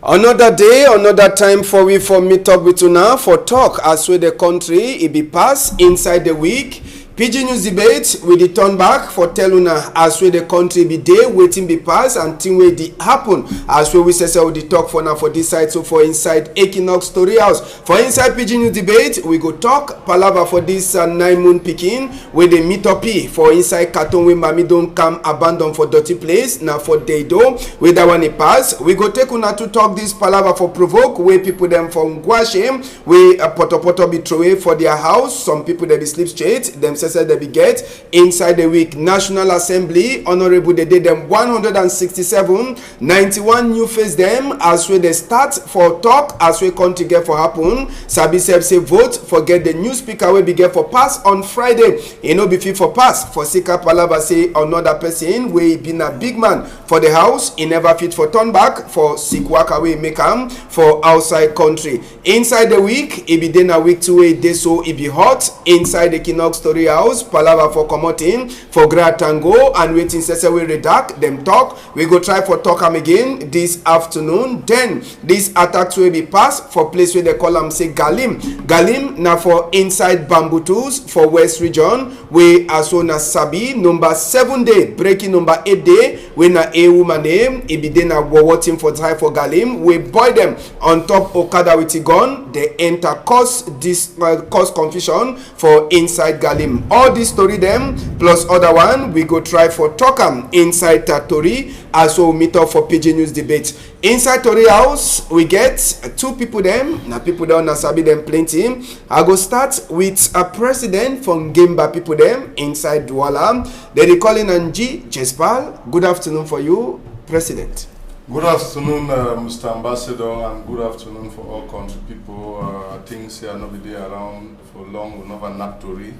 Another day, another time for we for meet up with una for talk as with the country it be pass inside the week. PG News debate with the turn back for tell una as with the country be day waiting be pass and thing wey dey happen as we say we dey talk for now for this side. So for inside Equinox Story House, for inside PG News debate we go talk palava for this 9-month pikin wey dey meet up for inside carton wey mami don come abandon for dirty place. Now for Deido wey that one e pass, we go take una to talk this palava for provoke wey people them from Guashem wey poto be throway for their house. Some people they be sleep straight themselves they be get inside the week. National Assembly honorable they did them 167 91 new face them as we they start for talk as we country get for happen. Sabi say vote for get the new speaker will be get for pass on Friday. You know be fit for pass for Sika Palava say another person we been a big man for the house. He never fit for turn back for Sikwaka we make him for outside country. Inside the week it be then a week 2 days so it be hot inside the Equinox Story House. Palava for commoting for Gratango and waiting say we redact them talk. We go try for talk am again this afternoon. Then this attack will be passed for place where they call them say Galim now for inside Bamboo Tools for West Region. We as soon as Sabi number 7 day breaking number 8 day we na a woman name it be then a watching for try for Galim. We boy them on top Okada with a gun. They enter cause confusion for inside Galim. All this story them plus other one we go try for talk am inside Tori as we meet up for PG News debate. Inside Tori House we get two people them. Now people down na sabi them plenty. I go start with a president from Gemba people them inside Douala. They calling Anji Jespal. Good afternoon for you, President. Good afternoon, Mr. Ambassador, and good afternoon for all country people. Things here not be there around for long. We never nap Tori.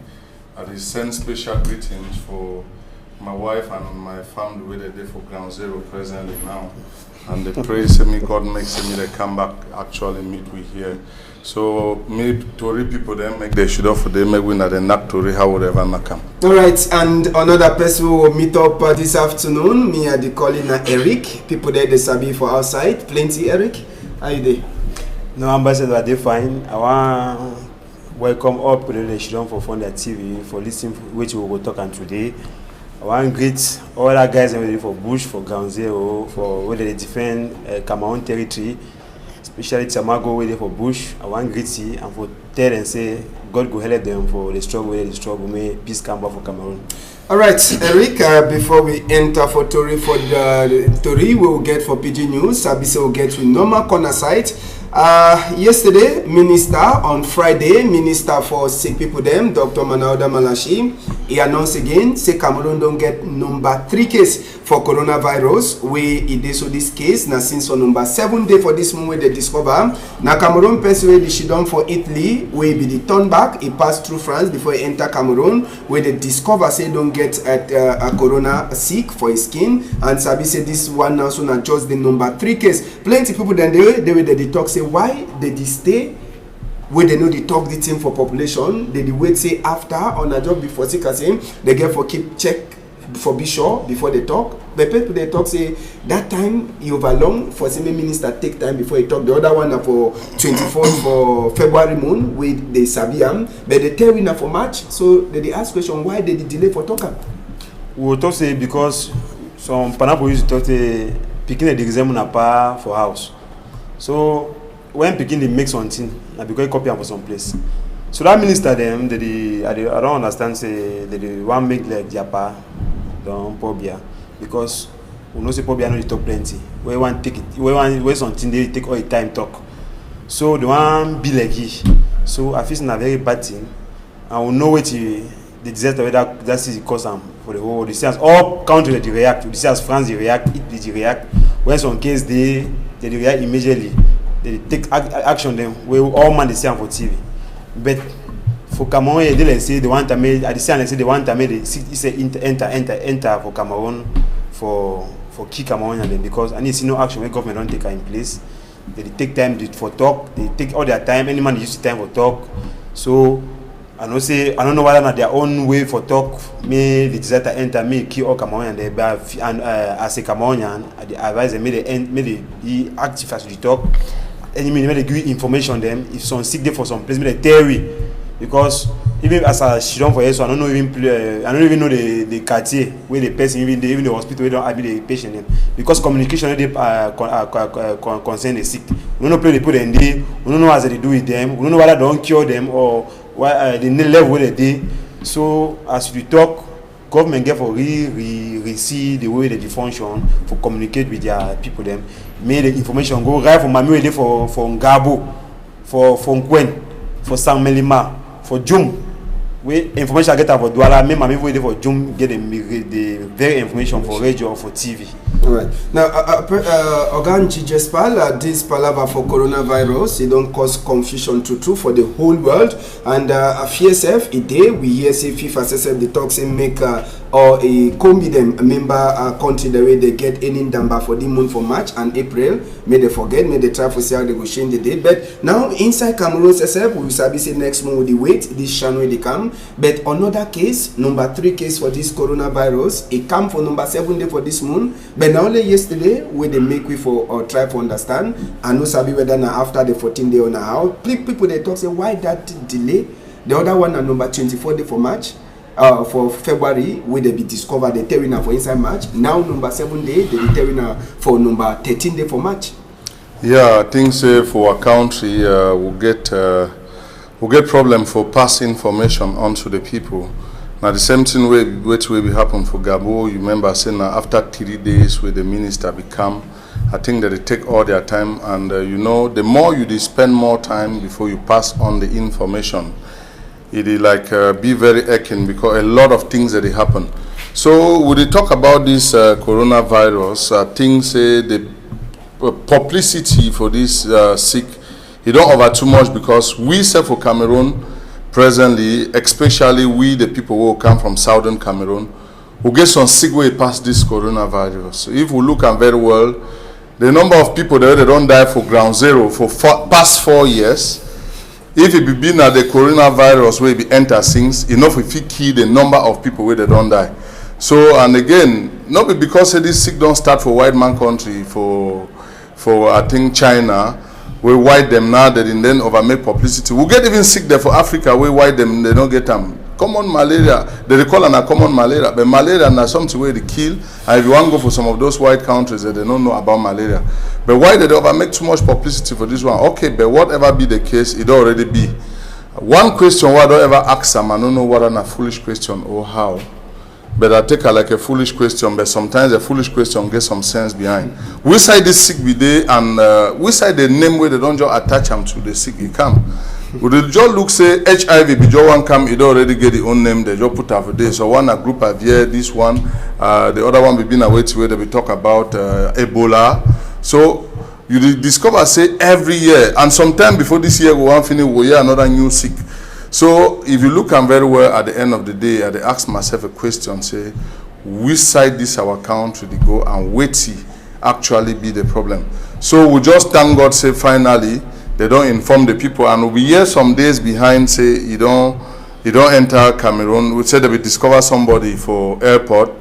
I send special greetings for my wife and my family where they for Ground Zero presently now. And they pray me God makes me they come back actually meet we here. So me Tori people then make they should offer they make we not the nap Tori how would ever not come. Alright, and another person who will meet up this afternoon, me at the calling Eric. People there they sabi for outside. Plenty Eric. How you there? No, Ambassador, they fine. I want welcome up to the nation for Fonda TV for listening which we will talk on today. I want to greet all our guys ready for Bush, for Ground Zero, for where they defend Cameroon territory, especially Tamago where they for Bush. I want to greet you and for tell and say God go help them for the struggle where they struggle. May peace come back for Cameroon. Alright, Eric, before we enter for Tori for the Tori we will get for PG News. Sabise will get with normal corner site. Yesterday, Minister on Friday, Minister for Sick People them, Dr. Manauda Malashi, he announced again, say Cameroon don't get number 3 case for coronavirus. We it so this case now since on number 7 day for this moment they discover. Now Cameroon person she done for Italy, we be the turn back. He passed through France before he enter Cameroon, where they discover say don't get a corona sick for his skin. And Sabi say this one now so not just the number 3 case. Plenty people then they talk say why they stay where they know they talk the thing for population. They wait say after on a job before sick as him they get for keep check for be sure before they talk. The people they talk say that time you overlong for same minister take time before he talk. The other one for 24th for February moon with the Sabiam, but they tell winner for March. So they ask question why they delay for talk. We will talk say because some pineapple used to talk say picking the exam na pa for house. So when picking they make something, na because copy am for some place. So that minister them, I don't understand say they want make like Japa, don't Pobia, because we know say Pobia no dey talk plenty. We want take it, we want something they take all the time talk. So they want be like he. So I feel na very bad thing, and we know what the disaster where that is cause am for the whole world. See as all countries they react. You see as France they react, Italy they react. When some case they react immediately. They take action them where all man they see on for TV. But for Cameroon, they say they want to make at the same time they say they want to make say enter for Cameroon for key Cameroon and them because I need to see no action when government don't take in place. They take time for talk, they take all their time, any man they use time for talk. So I don't know whether not their own way for talk. Me the desire to enter me key or Cameroonian they and as a Cameroonian, I advise them may they active as we talk. Any minute they give information them if some sick day for some place may they theory because even as a shidon for years, I don't even know the quartier where the person even the hospital where don't have the patient in because communication they concern the sick. We don't know play they put in there. We don't know as they do with them. We don't know whether they don't cure them or why the level where they do. So as we talk, government get for see the way they function for communicate with their people them. Make the information go right from Mami for Ngabo, for Nkwen, for San Melima, for Jum. We information I get about Douala, me Mami waiting for Jum get the very information for radio or for TV. All right. Now, Oganji Jespal, this palaver for coronavirus, it don't cause confusion to for the whole world. And FSF, a day we hear say FIFA SSF the talks and make or a combi them a member country the way they get any number for the month for March and April. May they forget, may they try for see how they go change the date. But now inside Cameroon SSF, we will say next month with the wait this channel they come. But another case, number 3 case for this coronavirus, it come for number 7 day for this month. But now only yesterday where they make we for or try to understand and no sabi whether now after the 14 day or now how people they talk say why that delay. The other one are number 24 day for March. For February, where they be discovered the terminal for inside March. Now number 7 day, they be terminal for number 13 day for March. Yeah, I think for our country, we'll get problem for pass information onto the people. Now the same thing which will be happen for Gabo. You remember saying after 3 days where the minister become, I think that they take all their time and you know the more you spend more time before you pass on the information. It is like be very aching because a lot of things that happen. So when they talk about this coronavirus, I think the publicity for this sick, it don't over too much because we say for Cameroon presently, especially we the people who come from southern Cameroon, who get some sick way past this coronavirus. So if we look at very well, the number of people that they don't die for ground zero for past 4 years. If it be been at the coronavirus where it enter things, enough if it kill the number of people where they don't die. So and again, not because this sick don't start for white man country for I think China, where white them now that in then over make publicity. We'll get even sick there for Africa where white them they don't get them. Common malaria, they call it a common malaria, but malaria is something where they kill. And if you want to go for some of those white countries that they don't know about malaria. But why did they over make too much publicity for this one? Okay, but whatever be the case, it already be. One question why I don't ever ask them, I don't know what a foolish question or how. But I take it like a foolish question, but sometimes a foolish question gets some sense behind. We say this sick be there and we say the name where they don't just attach them to the sick, it come. Would the just look say HIV be just one come, it already get the own name, they just put out for this. So one a group of here, this one, the other one be been away to where they be talk about Ebola. So you discover say every year, and sometime before this year we want finish, we hear another new sick. So if you look very well at the end of the day, I ask myself a question, say, which side this our country to go and wait to actually be the problem. So we just thank God say finally they don't inform the people and we hear some days behind say you don't enter Cameroon. We said they will discover somebody for airport,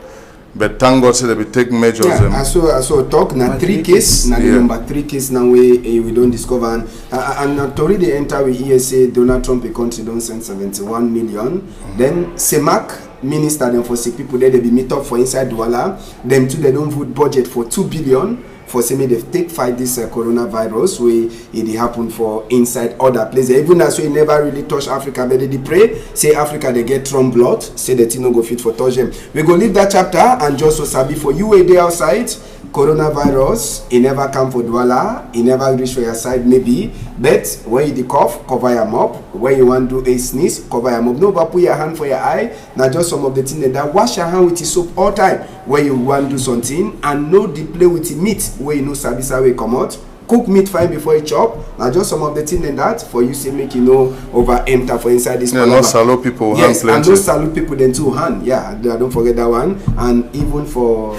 but thank God say they will take measures. Yeah, I saw talk now 3 cases, now the number 3 cases now we don't discover and already they enter we hear say Donald Trump a country don't send 71 million. Then CEMAC minister them for sick people there they be meet up for inside Douala. Them too they don't vote budget for 2 billion. For say they take fight this coronavirus where it happen for inside other places. Even as we never really touch Africa, but they pray say Africa they get Trump blood, say that it no go fit for touch them. We go leave that chapter and just so sabi for you a day outside. Coronavirus, it never come for Douala, it never reach for your side maybe, but when you cough, cover your mouth. When you want to do a sneeze, cover your mouth. No, but put your hand for your eye. Now just some of the things that wash your hand with your soap all time when you want to do something and no the play with the meat where you know service way come out. Cook meat fine before you chop. Now just some of the things that for you say make you know over enter for inside this. Yeah, no salute people. Yes, and those salute people then 2 hand. Yeah, don't forget that one. And even for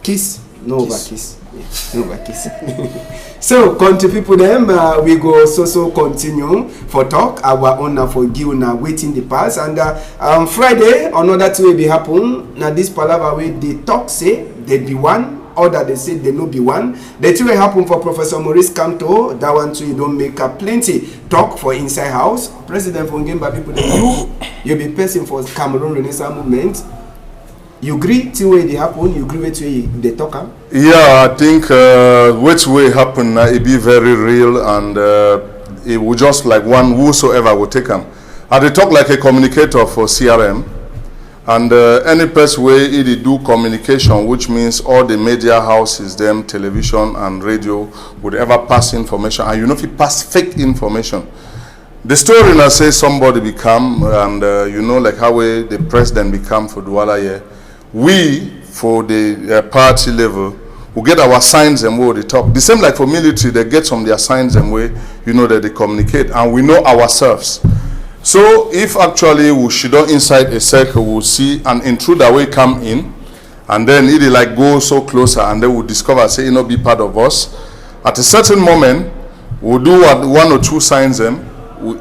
kiss, no over kiss. So, country people, them we go so continue for talk. Our owner for give now waiting the pass, and Friday another two will be happen. Now this palaver way they talk say they be one, or that they say they no be one. The two will happen for Professor Maurice Kamto. That one too you don't make a plenty talk for inside house. President for Ngemba people, you be person for Cameroon Renaissance movement. You agree to way they happen? You agree with way they talk? Yeah, I think which way happen, it be very real, and it will just like one whosoever will take them. They talk like a communicator for CRM, and any person way it do communication, which means all the media houses, them television and radio would ever pass information, and you know if you pass fake information. The story now says somebody become, and you know like how the president become for Douala here. We, for the party level, we get our signs and way they talk. The same like for military, they get some their signs and way, you know, that they communicate. And we know ourselves. So if actually we should not inside a circle, we'll see an intruder will come in. And then it like go so closer and they will discover, say, you know, be part of us. At a certain moment, we'll do one or two signs them.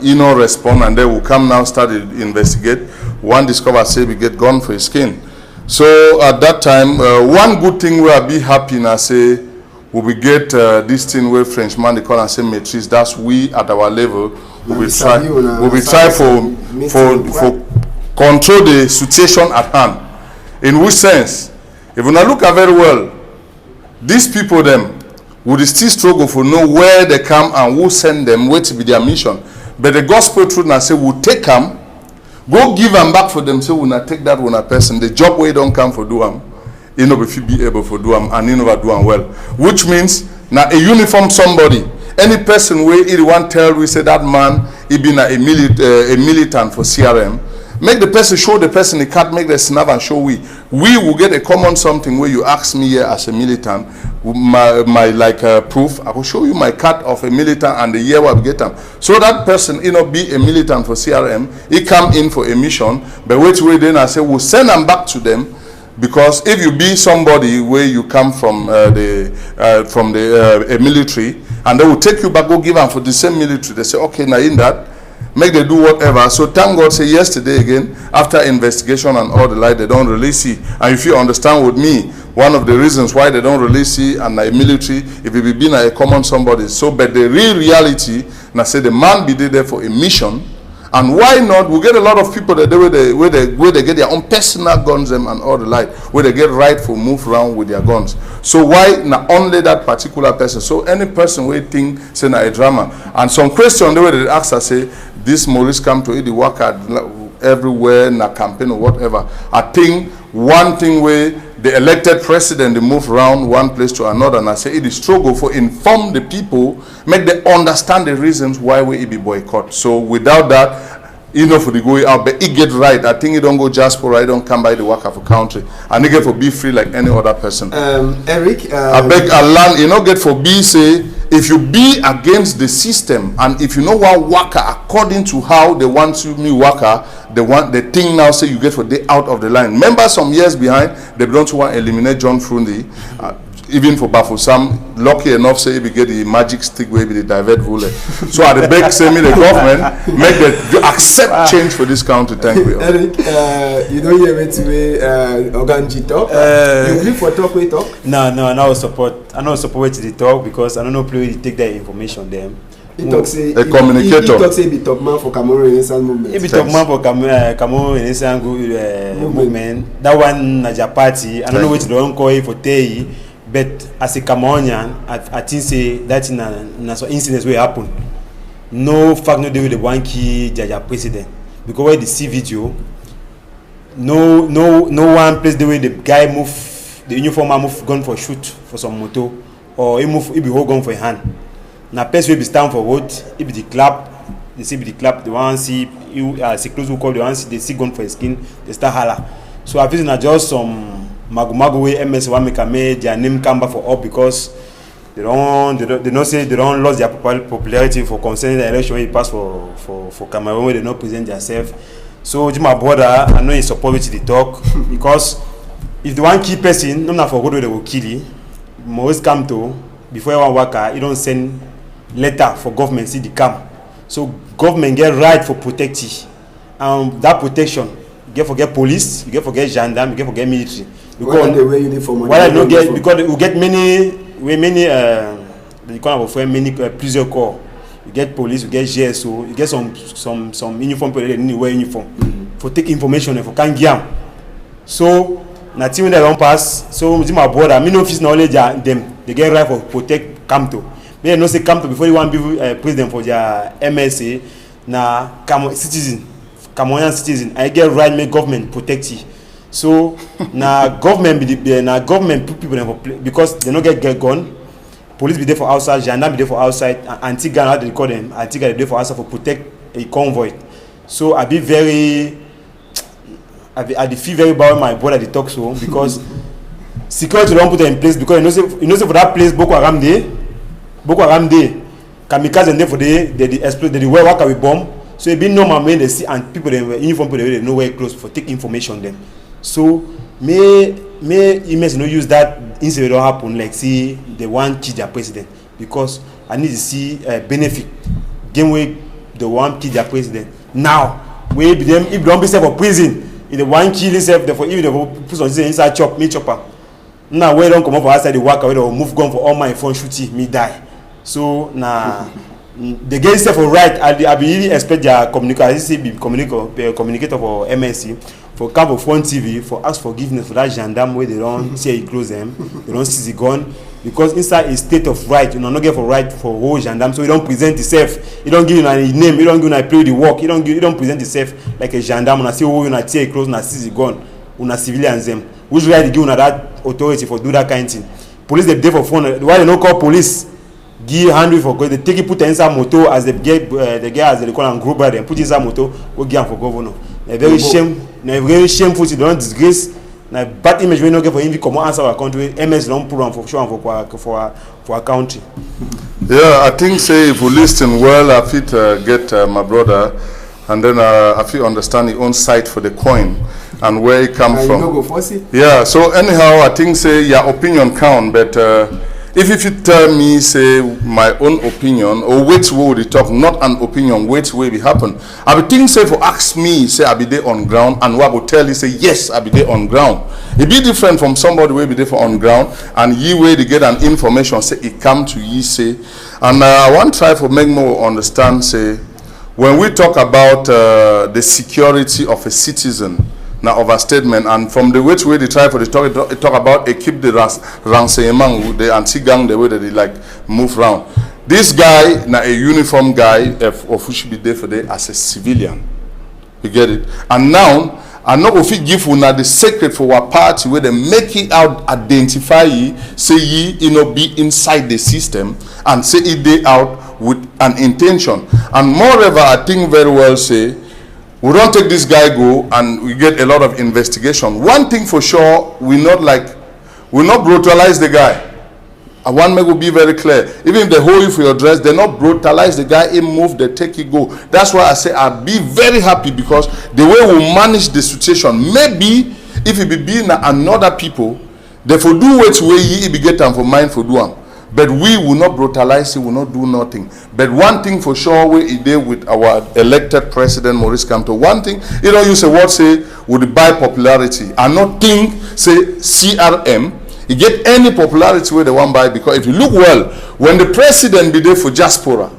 You know, respond, and they will come now, start to investigate. One discover, say, we get gone for his skin. So at that time, one good thing where I be happy and I say, we get this thing where Frenchman they call and say matrice. That's we at our level. We will try for control the situation at hand. In which sense, if you now look at very well, these people them would still struggle for know where they come and who send them, what to be their mission. But the gospel truth now say we'll take them. Go give them back for them, so when I take that one a person, the job where don't come for do them, you know, if you be able for do them and you know do them well. Which means now a uniform somebody, any person where he want tell we say that man he been a militant for CRM. Make the person show the person he can't make the snap and show we will get a common something where you ask me here as a militant my like proof. I will show you my card of a militant and the year we get them. So that person you know be a militant for CRM. He come in for a mission, but wait then I say we'll send them back to them, because if you be somebody where you come from a military and they will take you back, go give them for the same military. They say okay now in that. Make they do whatever. So thank God say yesterday again, after investigation and all the light, they don't release it. And if you understand with me, one of the reasons why they don't release it and a military, if it be been a common somebody. So but the real reality, now say the man be there for a mission. And why not? We get a lot of people that where they get their own personal guns and all the light, where they get right for move around with their guns. So why not only that particular person? So any person where think say na a drama. And some question the way they ask us say this Maurice come to the work everywhere na campaign or whatever. I think one thing where the elected president they move around one place to another, and I say it is struggle for inform the people, make them understand the reasons why we be boycott. So without that, you know, for the going out, but it get right. I think it don't go just for right, don't come by the work of a country, and they get for be free like any other person. Eric, I beg Allah, you know, get for be say if you be against the system and if you know what worker according to how they want you me worker, the thing now say you get for day out of the line. Remember some years behind they don't want to eliminate John Frundi. Even for Bafusam, lucky enough say we get the magic stick where we divert bullet. So at the back say me the government make the accept change for this country. Thank you. Eric, you don't hear me to Oganji talk. You agree for talk we talk? No, I don't support the talk because I don't know play take that information them. He talk say a communicator. He talk say be top man for Cameroon Renaissance movement. He be top man for Cameroon Renaissance movement. That one na party. I don't know which they don't call it for Tei. But as a Cameroonian, I think say that in some incidents will happen. No fact no do with the one key Jaja president. Because when they see video, no one place the way the guy move, the uniformer move gun for shoot for some moto, or he be hold gun for a hand. Now person will be stand for road, it be the clap, they see be the clap, the one see you see close who call the one see they see gun for his skin, they start holler. So I feel not just some Magu way MS one make their name come back for up because they don't say they don't lose their popularity for concerning the election when he pass for Cameroon where they don't present themselves. So my brother, I know he support with the talk because if the one key person, no for good way they will kill you. Maurice Kamto, before one worker, he don't send letter for government see the come. So government get right for protect it. That protection, you get forget police, you get forget gendarme, you get forget military. Because they wear uniform. Why I don't get because we get many they kind of many plusieurs corps. You get police, you get GSO, you get some uniform people they need wear uniform for take information and for can give. So na team when they don't pass, so my brother, me no office knowledge them they get right for protect Kamto. Me no say Kamto before you want to be president for their MSA na Cameroonian citizen. I get right make government protect you. So na government be the government put people in for because they no get gun. Police be there for outside, gendarme be there for outside, anti-gun how they call them, anti-gun be there for outside for protect a convoy. So I feel very bad when my brother they talk so because security don't put them in place because you know say for that place Boko Haram day, kamikaze and there for they explode they wear work with bomb. So it be normal when they see and people they uniform people they know where close for take information them. So may image no use that incident don't happen like see they want kill their president because I need to see benefit game way the one kill their president now we be them if don't be safe for prison if the one kill himself therefore even if put some inside chopper now we don't come up for outside the work away or move gun for all my phone shooting me die so now the get itself for right I be really expect their communicator for MSC for camp of Front TV for ask forgiveness for that gendarme where they don't say he close them they don't see the gun because inside a state of right you know not get for right for whole gendarme so you don't present yourself you don't give you a name you don't give you play the work you don't present yourself like a gendarme and say oh you not tear close and see the gun una civilians them which right they give you that authority for do that kind of thing police they there for phone why they don't call police give handle for because they take it put inside motor as they get as they call them group by them put inside motor go give for governor a very shameful they don't disgrace na bad image we no get for him come answer our country MS don't put on for sure for our country. Yeah, I think say if we listen well I fit get my brother and then I fit understand his own side for the coin and where it come from. You no go force it? Yeah, so anyhow I think say your opinion count but if you tell me say my own opinion or which way we talk not an opinion which way it happen I be think say for ask me say I be there on ground and what I go tell you say yes I be there on ground it be different from somebody way be there for on ground and you way to get an information say it come to you say and I want try for make more understand say when we talk about the security of a citizen now overstatement and from the which way they try for the talk about keep the renseignement the anti-gang the way that they like move around this guy now a uniform guy of who should be there for there as a civilian you get it and now I know if you give una the secret for our party where they make it out identify ye say ye you know be inside the system and say it they out with an intention and moreover I think very well say we don't take this guy go and we get a lot of investigation. One thing for sure, we not brutalize the guy. I want me to be very clear. Even if they hold you for your dress, they not brutalize the guy, he move, they take it go. That's why I say I'll be very happy because the way we manage the situation, maybe if it be being another people, they for do what way he be get them for mind for do them. But we will not brutalize it, will not do nothing. But one thing for sure, we did with our elected president, Maurice Kamto. One thing, you don't use a word say, would buy popularity. And not think, say, CRM, you get any popularity where they want buy. Because if you look well, when the president be there for diaspora,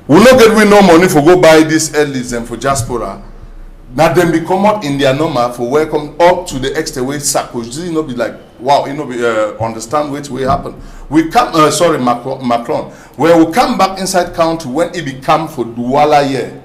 we not get we no money for go buy this elites for diaspora. Now them be come out in their number for welcome up to the extra way Sarkozy not be like wow you know be understand which way happen. We come Macron where we come back inside country when it become for Douala year.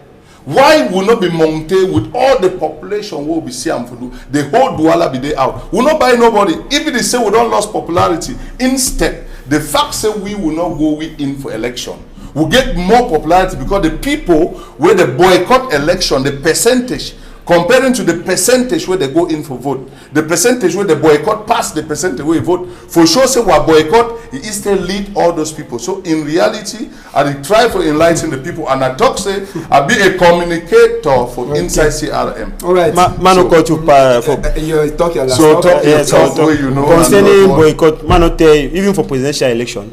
Why will not be mounted with all the population will be see for do the whole Douala be there out. We not buy nobody. Even they say we don't lost popularity. Instead, the fact say we will not go in for election. We get more popularity because the people where the boycott election, the percentage comparing to the percentage where they go in for vote, the percentage where the boycott pass the percentage where you vote, for sure say what boycott, it still lead all those people. So in reality, I try to enlighten the people, and I talk say I be a communicator for inside CRM. All right. Man, got you for you talk your last. So Okay. talk where you know. concerning boycott. Man, not tell you, even for presidential election.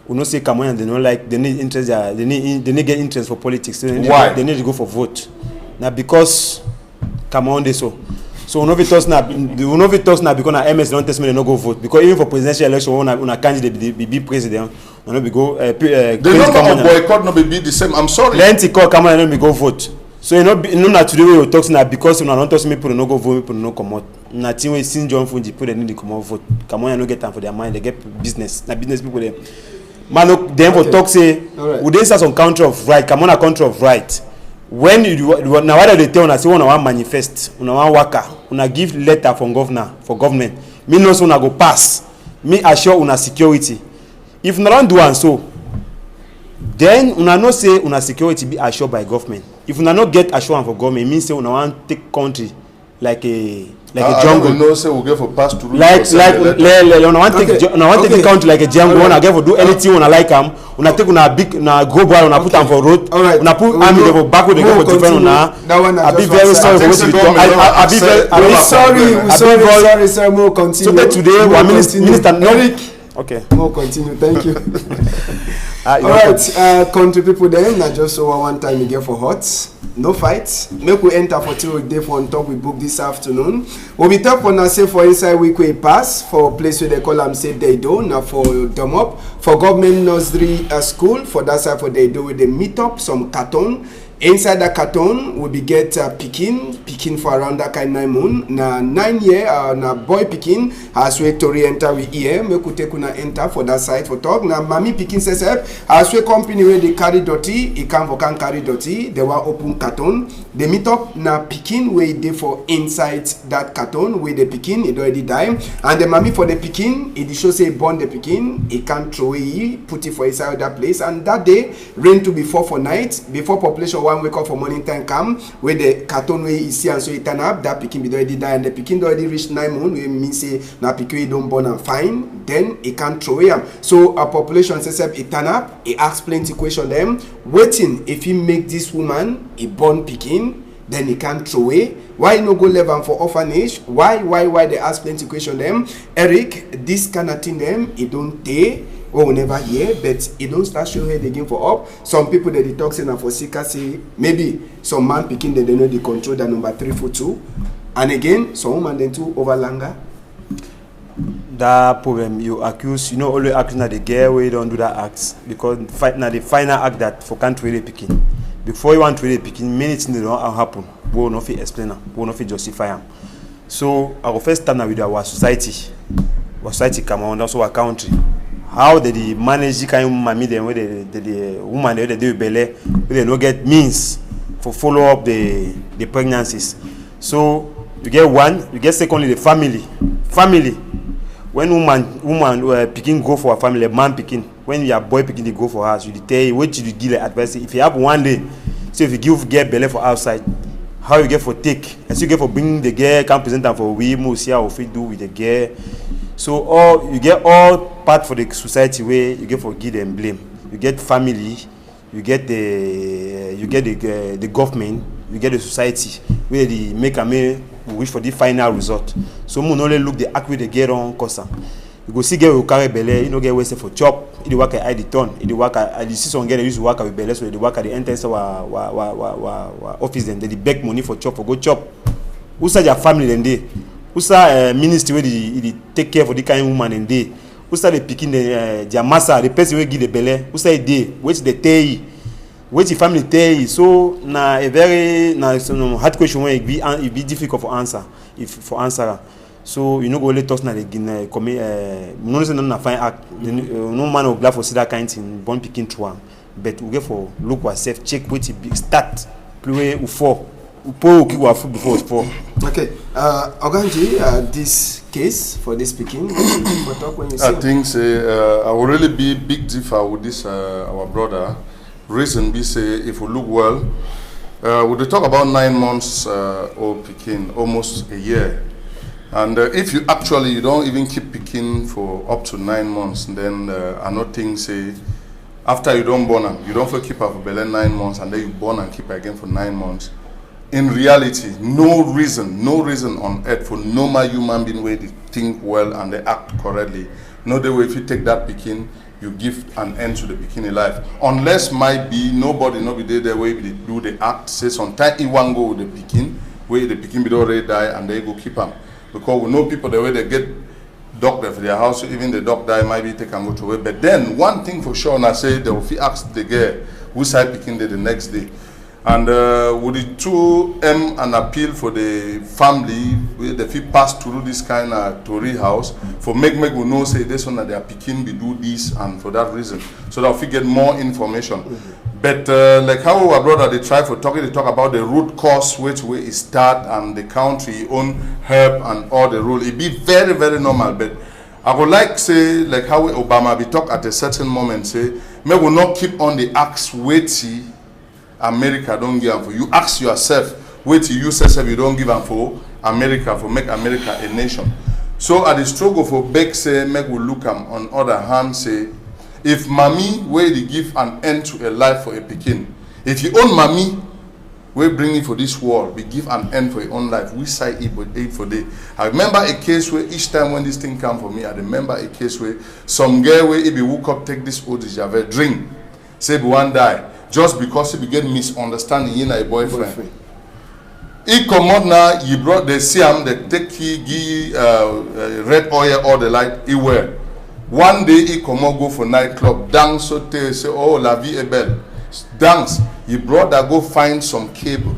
We not say Cameroonians they don't like, they need interest, they need get interest for politics. So they need to go for vote. Now because Cameroon they so we know talks now because na MS don't test me they no go vote, because even for presidential election when a candidate be president we no be go the number of boycott no be the same. I'm sorry. Plenty call Cameroon no be go vote. So you know na today we talk now because we don't talk me people no go vote, people no come out. Na thing we since John Fungi people they need to come out vote. Cameroon no get time for their mind, they get business. Na business people they man them for talk say we dey start some country of right, Cameroon a country of right. When you now what they tell una say una wan manifest, una wan waka, una give letter from governor for government, me know so una go pass, me assure una security. If una don't do and so, then una know say una security be assured by government. If una no get assurance for government, it means say una wan take country like a jungle. I know say we get for pass to like una wan take the country like a jungle. Una get for do anything una like am. Una take una big go boy una put am for road. Una put army dey for back with dey go for defend una. I be very sorry for what we talk. I be very sorry. More continue. So today one minister Eric. Okay. More continue. Thank you. All right, country people then, not just over one time you get for hot. No fights. Make we enter for 2 week day for on top we book this afternoon. We'll be talk on say for inside week we pass for place where they call them say they do now for them up for government nursery school for that side for they do with the meet up some carton. Inside the carton we be get picking for around that kind 9 months. Na 9 year na boy picking as we to re-enter we here. Make we take una enter for that side for talk. Na mommy picking says as we company where they carry dirty, it can carry dirty. They were open carton. They meet up na picking where they for inside that carton where the picking it already die. And the mommy for the picking it show say born the picking it can throw it put it for inside that place. And that day rain to be 4 for night before population one wake up for morning time come where the carton where you see and so it turn up that picking be already die and the picking already reach 9 months we mean say na picking don't born and fine then it can't throw him. So a population says it turn up it asks plenty question them waiting if he make this woman a born picking then he can't throw away. Why no go level for orphanage? Why they ask plenty question them? Eric, this kind of thing them it don't take. We never hear, but it don't start showing head again for up. Some people that they talk saying for sicker say maybe some man picking that they know they control the number 3 for 2, and again some woman then 2 over longer. That problem you accuse, you know, always accusing that the girl where you don't do that act because now the final act that for can't really picking. Before you want to really picking, many things don't happen. We will not fit explain them, we will not fit justify them. So our first start now with our society come on, also our country. How did they manage the kind of mommy then where the woman they do belly where they don't get means for follow up the pregnancies. So you get one, you get secondly the family. When woman picking go for a family, man picking, when your boy picking they go for house, you tell you what you give advice. If you have one day, so if you get belly for outside, how you get for take, as you get for bring the girl, can present them for we must see how we do with the girl. So all you get all part for the society where you get for give them blame. You get family, you get the government, you get the society where they make a wish for the final result. So we only look the act with the get on course. You go see get will carry belly, you know get wasted for chop. If the work at the turn, if the work at you see some get use work with belly, so the work at the entrance of our office then they beg money for chop for go chop. Who said your family then they? Who say ministry where they take care for the kind of woman and day? Who say they picking their master, the person who give the belly? Who say they? Which they tell you? Which the family tell you? So na a very hard question where it be difficult for answer. So you know go let us na the come no say na fine act. No man will glad for see that kind thing born picking through am. But we get for look ourselves check which it start play before. Okay, Oganji, this case for this speaking, when you see I think I will really be big differ with this our brother. Reason be say if we look well, we dey talk about 9 months old pikin, almost a year. And if you actually, you don't even keep pikin for up to 9 months, then I not think say, after you don't born am, you don't for keep her for belle 9 months, and then you born and keep her again for 9 months. In reality, no reason on earth for normal human being where they think well and they act correctly. No day way if you take that pikin, you give an end to the pikin life. Unless might be nobody no be there where they do the act, say sometimes he want go with the pikin, where the pikin be already die and they go keep him. Because we know people the way they get doctor for their house, even the dog die might be take and go to away. But then one thing for sure, and I say they will ask the girl which side pikin the next day. And with the 2M an appeal for the family, where they feel pass through this kind of Tory house, for make we know say this one that their pikin be do this, and for that reason, so that we get more information. But like how our brother they try for talking, they talk about the root cause which way it start and the country own help and all the rule. It be very normal. But I would like say like how Obama be talk at a certain moment say, may we not keep on the axe weighty. America don't give them for you. Ask yourself, wait till you say you don't give them for America, for make America a nation. So at the struggle for Beck say, make we look on other hand say, if mommy where they give an end to a life for a pikin, if you own mommy, we bring it for this world, we give an end for your own life. We say it for day. I remember a case where each time when this thing come for me, I remember a case where some girl where if he woke up, take this old Jave drink, say one die. Just because he began misunderstanding in a boyfriend. He come out now, he brought the Siam, the take red oil or the light he wear. One day he come out go for nightclub, dance so te say, oh la vie est belle. Dance. He brought that go find some cable.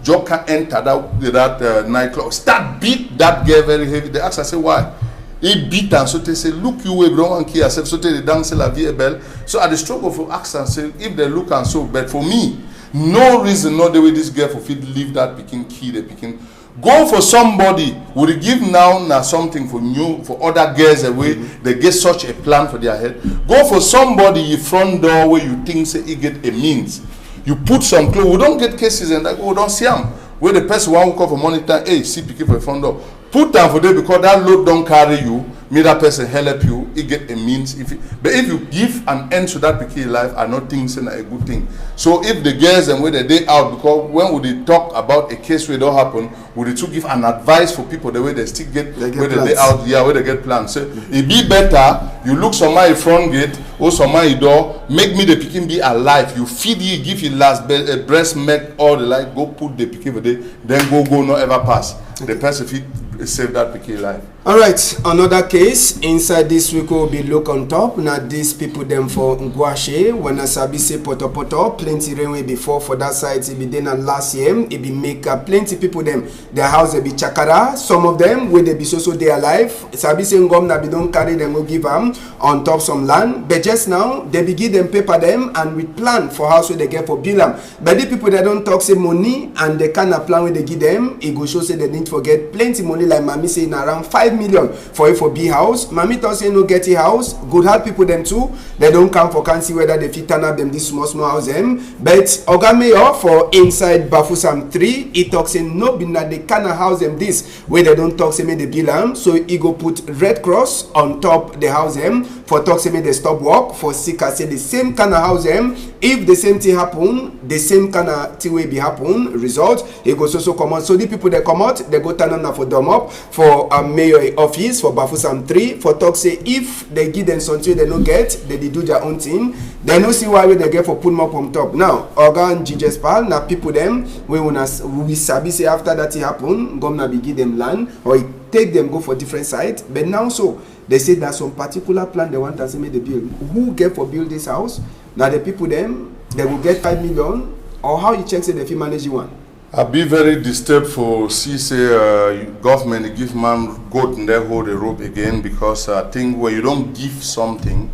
Joker enter that nightclub. Start beat that girl very heavy. They ask, I say, why? He beat and so they say, look you way, don't want to kill yourself. So they dance la vie est belle. So at the struggle for ask and say, if they look and so, but for me, no reason, not the way this girl for fit leave that picking key, the picking. Go for somebody would give now something for new for other girls away. They get such a plan for their head. Go for somebody in front door where you think say he get a means. You put some clothes. We don't get cases and like don't see them. Where the person who come for money time, hey, see picking for the front door. Put them for them because that load don't carry you. May that person help you. He get a means. But if you give an end to that picking life, I don't think it's a good thing. So if the girls and where they out, because when would they talk about a case where it don't happen, would they to give an advice for people the way they still get where they out, yeah, where they get plans. So it be better you look somebody front gate or somebody door, make me the picking be alive. You feed you, give you last breast milk all the light, go put the picking for day, then go not ever pass. The person feed save that picking life. All right, another case inside this week will be look on top. Now these people them for Ngwashe when I sabi say poto plenty rainway before for that side it be then and last year it be make plenty people them their house they be chakara. Some of them will they be so they alive. Sabi say ngom na be don't carry them go give them on top some land. But just now they be give them paper them and we plan for house where they get for bill them. But the people that don't talk say money and they kind of plan where they give them, it go show say they need to get plenty money like mommy saying around 5 million for a for B house. Mommy thought say no get a house. Good help people them too. They don't come for can see whether they fit turn up them this small house them. But Oga Mayor for inside Bafusam 3, he talks say no be na they kind of house them this where they don't talk say me the bill them. So he go put Red Cross on top the house them for talk say me they stop work for sick say the same kind of house them. If the same thing happen, the same kind of thing will be happen. Result, he goes also come out. So the people that come out, they go turn on for them up for a mayor office for Bafusam 3 for talk say if they give them something they don't get, they do their own thing. They no see why they get for put them up on top. Now, Organ GJ's pal, now people them we sabi say after that it happen, governor be give them land or take them go for different sites. But now so they say that some particular plan they want us to make the build. Who get for build this house? Now the people them they will get 5 million or how you check say they feel manage one. I'll be very disturbed for see say government give man goat and they hold the rope again because I think when you don't give something,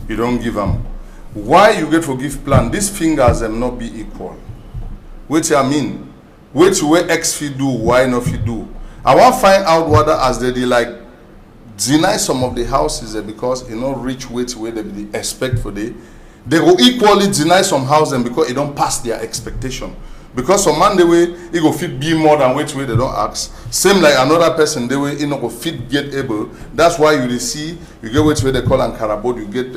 you don't give them. Why you get for give plan? These fingers them not be equal. Which I mean, which way X fi do, why not fi do? I want to find out whether as they like deny some of the houses because you know reach which way they expect for they will equally deny some houses because it don't pass their expectation. Because some man the way he go fit be more than which way they don't ask. Same like another person the way he no go fit get able. That's why you see you get which way they call and Carabot, you get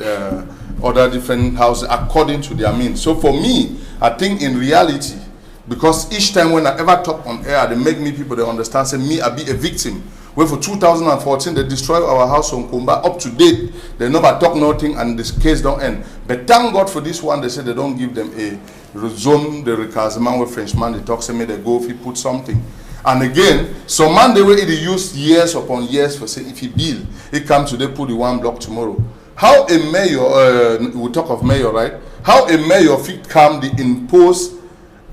other different houses according to their means. So for me, I think in reality, because each time when I ever talk on air, they make me people they understand. Say me, I be a victim. Where for 2014 they destroy our house on Kumba up to date. They never talk nothing and this case don't end. But thank God for this one. They say they don't give them a zone the recasement with Frenchman. They talk say me they go if he put something. And again, some man they will use years upon years for say if he bill, he come today put the one block tomorrow. How a mayor, we talk of mayor, right? How a mayor fit come they impose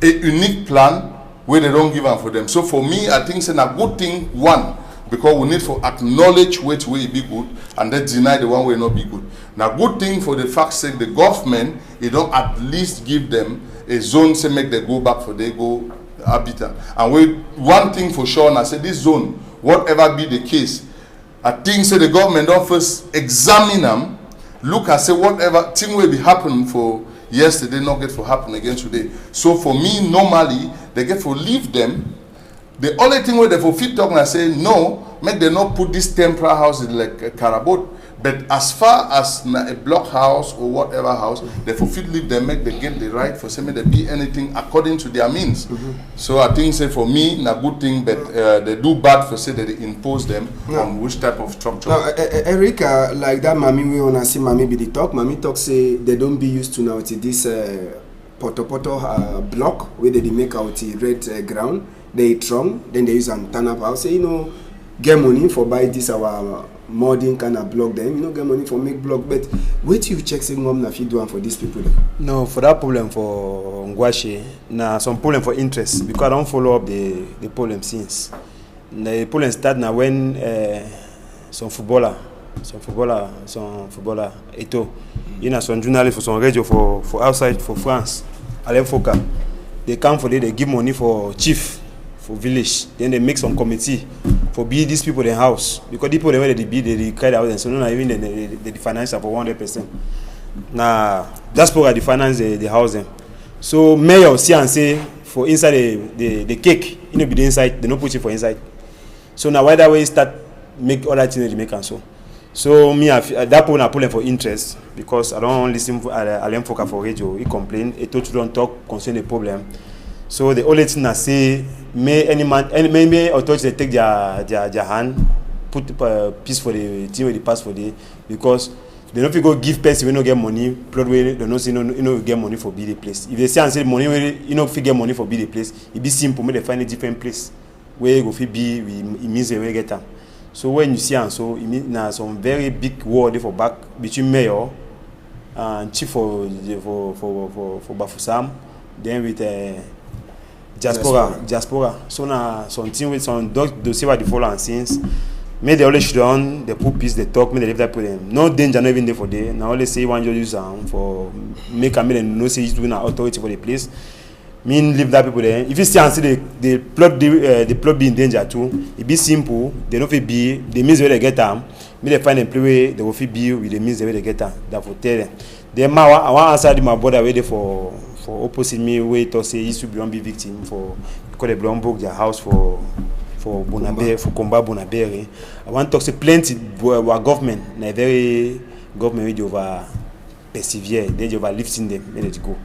a unique plan where they don't give them for them. So for me, I think it's a good thing, one, because we need to acknowledge which way be good and then deny the one way not be good. Now, good thing for the fact sake, the government, it don't at least give them a zone to make them go back for they go habitat. And we, one thing for sure, and I say this zone, whatever be the case, I think say the government don't first examine them, look and say whatever thing will be happening for yesterday, not get for happen again today. So for me, normally, they get for leave them. The only thing where they for fit talk and say no, make they not put this temporary house in like a Carabot. But as far as a block house or whatever house, they for fit leave them, make they get the right for say they be anything according to their means. So I think say for me, a good thing, but they do bad for say that they impose them on which type of structure. Now, Erica, like that, mommy, we wanna see mommy be the talk. Mommy talk say they don't be used to now to this poto block where they make out the red ground. They strong, then they use an turn up house. Say, get money for buy this our modding kind of block them. Get money for make block. But wait till you check say mom na fit do one for these people then? No, for that problem for Ngwashi, na some problem for interest because I don't follow up the problem since. The problem start now when some footballer Eto, some journalist for some radio for outside for France, Alain Foucault, they come for they give money for chief. For village, then they make some committee for build these people in house because the people they build they carry out and so not even they finance for 100%. Now that's why they finance the housing. So mayor see and say for inside the cake, be the inside, they don't put it for inside. So now why that way start make other things they make and so. So me at that point I pull them for interest because I don't listen to Alain Foucault for radio. He complain, he told you don't talk concerning the problem. So the only thing I say, may authorities take their hand, put peace for the team with the pass for the because they don't go give person we no get money, plot way they no say no get money for build the place. If they say and say money we get money for build the place, it be simple. May they find a different place where you go fit be. It means they will get them. So when you see and so it means now some very big war there for back between mayor and chief for Bafusam, then with. Diaspora. So now something with some dossier what the follow and since. May they always down, they put peace, they talk, may they leave that problem. No danger, not even there for day. Now only say one use for make a million no say it's doing an authority for the place. Mean leave that people there. If you see and see the plot be in danger too, it be simple, they don't feel be the means where they get them. May they find a place they will feel be with the means where they get them. That for tell them. Then I want to answer my brother waiting for opposite me wait or say he should be victim for because they belong book their house for Bonaber for combat Bonaber. I want to talk say plenty our government na very government we over persevere they over lifting them let it go.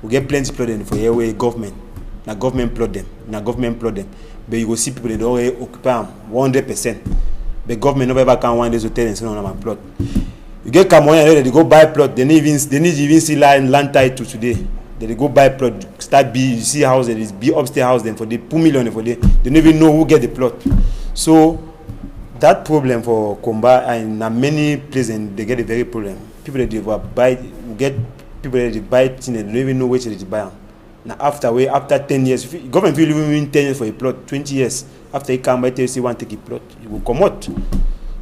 We get plenty plot for here way government plot them but you go see people they don't occupy 100%. The government never can one days hotel and so on my plot. You get Cameroon they go buy plot they need even see land title today. They go buy plot, start be you see house there is be upstairs house then for they put million for they don't even know who get the plot. So that problem for Komba and many places they get a very problem. People that they buy get people that they buy things they don't even know which they buy. Now after 10 years, government will even 10 years for a plot, 20 years after you come by tell you say want take a plot, you will come out.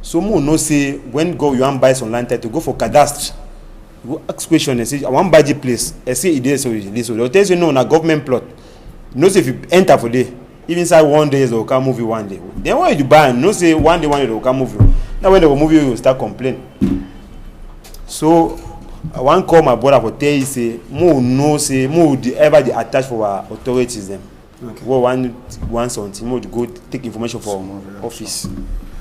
So more no say when go you want buy some land title go for cadastre. You ask question and say I want buy the place. I say it is so this so. They tell you no na government plot. You know say if you enter for day, even inside 1 day they will come move you 1 day. Then why you buy? No say 1 day they will come move you. Now when they will move you, you will start complaining. So I want call my brother for tell you say more no say more ever they attach for our authorities them. Okay. Well, one something more to go take information from office.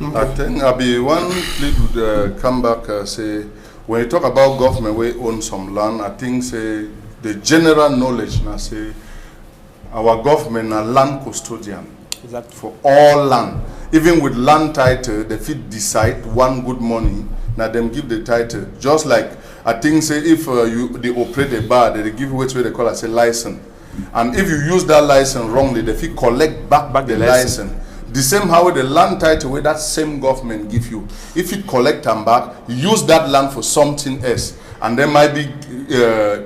Okay. I think I'll be one plate would come back say when you talk about government we own some land. I think say the general knowledge now say our government are land custodian. Exactly. For all land, even with land title, they fit decide one good money. Now them give the title. Just like I think say if they operate a bar, they give which way they call it a license. And if you use that license wrongly, they fit collect back the license. The same how the land title where that same government give you. If it collect them back, use that land for something else. And they might be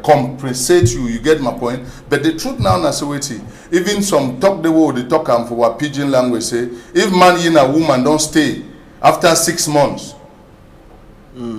compensate you. You get my point. But the truth now, Nasaweti, even some talk the word they talk for what pidgin language say. If man in a woman don't stay after 6 months,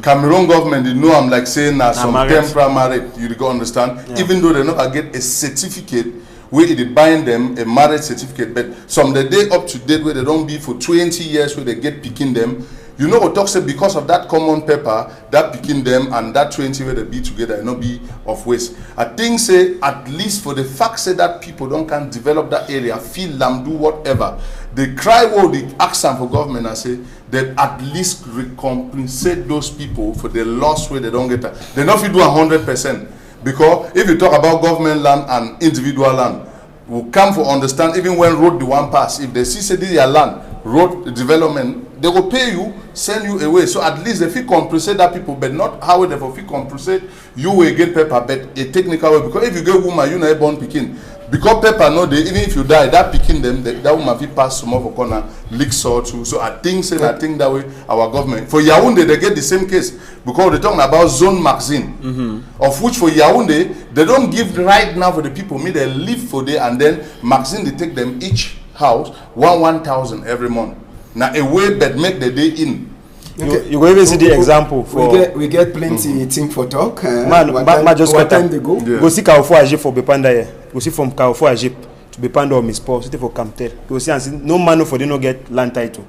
Cameroon government they know I'm like saying that some temporary marriage. You go understand? Yeah. Even though they not get a certificate where they bind them a marriage certificate, but some the day up to date where they don't be for 20 years where they get picking them. You know what talk say because of that common paper, that picking them and that 20 where they be together and not be of waste. I think say at least for the fact say that people can't develop that area, feel them, do whatever. They cry what they ask them for government and say that at least recompensate those people for the loss where they don't get that. They not fit do 100%. Because if you talk about government land and individual land, we come for understand even when road the one pass, if they see say this is your land, road development, they will pay you, send you away. So at least they feel compensate that people, but not how they feel compensate you will get paper, but a technical way. Because if you get woman, you know born picking. Because paper no they even if you die, that picking them, that woman will pass some of a corner, leaks or two. So I think that way our government. For Yaoundé, they get the same case. Because they're talking about zone magazine, of which for Yaoundé, they don't give right now for the people, they live for day and then magazine they take them each house 1,000 every month. Now a way that make the day in. Okay. You go even see the example for we get plenty thing for talk. What time they go? Yeah. Go see Carrefour Agip for Bepanda here. Go see from Carrefour Agip to Bepanda or Misport. C'était for Camtel. Go see and see no man for they no get land title.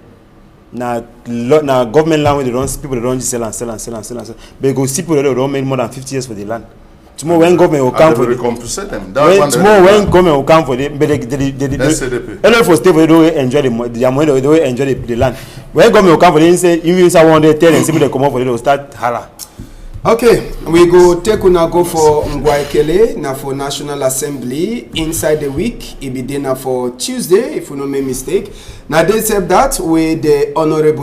Now government land where they don't people they don't just sell. But go see people that don't make more than 50 years for the land. Tomorrow when government will come for compensate them. Tomorrow when government will come for them, but they for stay for they don't enjoy the money, they don't enjoy the land. When government will come for them, say you will say 110 and see they come up for them, they will start hala. Okay, we go take una go for Ngwaikele na for National Assembly inside the week. It be dinner for Tuesday, if we no make mistake. Now they said that we the honor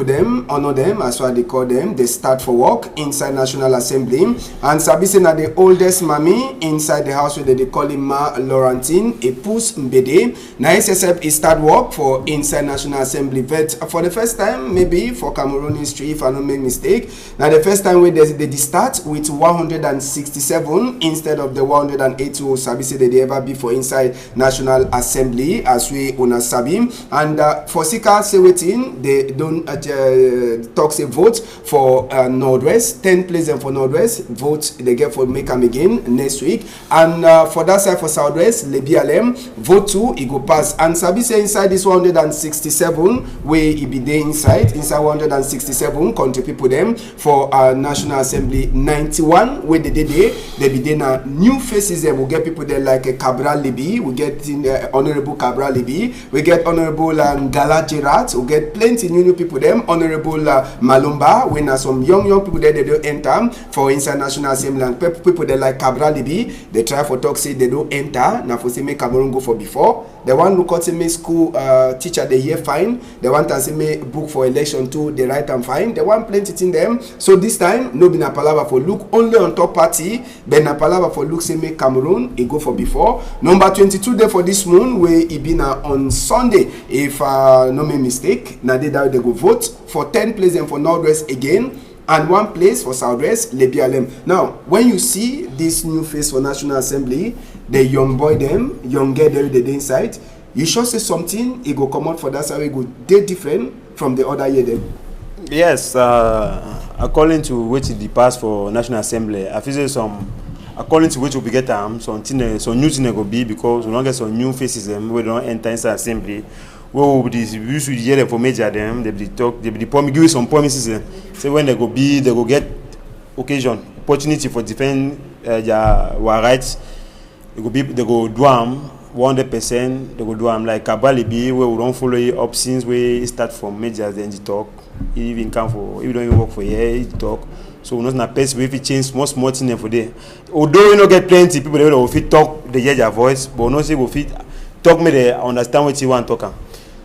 them as what they call them. They start for work inside National Assembly, and Sabise na the oldest mommy inside the house where they call him Ma Laurentine Epus Mbede. Now SSF is start work for inside National Assembly. But for the first time, maybe for Cameroon history, if I don't make mistake, now the first time where they start with 167 instead of the 180 Sabise they ever be for inside National Assembly as we una sabi. And for Sika Sewetin, they don't talk say vote for Northwest, 10 places for Northwest, vote they get for make them again next week. And for that side for Southwest, Lebialem, vote 2, it go pass. And Sabise inside this 167, where it be there inside 167 country people them for National Assembly 91, where they be there now new faces there. We get people there like Cabral Libi, we get Honorable Cabral Libi, we get Honorable Gala Gerard, we get plenty new people them, Honorable Malumba, when are some young people there, they don't enter for inside National Assembly, and people there like Cabral Libi, they try for talk say they don't enter, now for say make Cameroon go for before. The one who cut me school teacher they hear fine, the one that say me book for election too, they write and fine, the one plenty in them. So this time no be na palava for look only on top party, then na palava for look say make Cameroon it go for before. Number 22 there for this moon where it be na on Sunday if no make mistake. Now they go vote for 10 places for Northwest again and 1 place for Southwest, Lebialem. Now when you see this new face for National Assembly, the young boy them, young girl there the inside, you should say something, it go come out for that side, it go they different from the other year then. Yes, according to which the pass for National Assembly, I feel some according to which we get some new thing go be because we don't get some new faces them we don't enter inside assembly. We will use to hear them for major them, they be talk, they be give you some promises. Say when they go get occasion opportunity for defend their rights, they go do am 100%. They go do am like Kabalibi, where we don't follow it up since we start from majors then the talk. He even come for, if you don't even work for here, he talk. So we not person if we change small thing for there. Although we not get plenty people that will fit talk, they hear their voice, but we not say we fit talk me they understand what you want talking.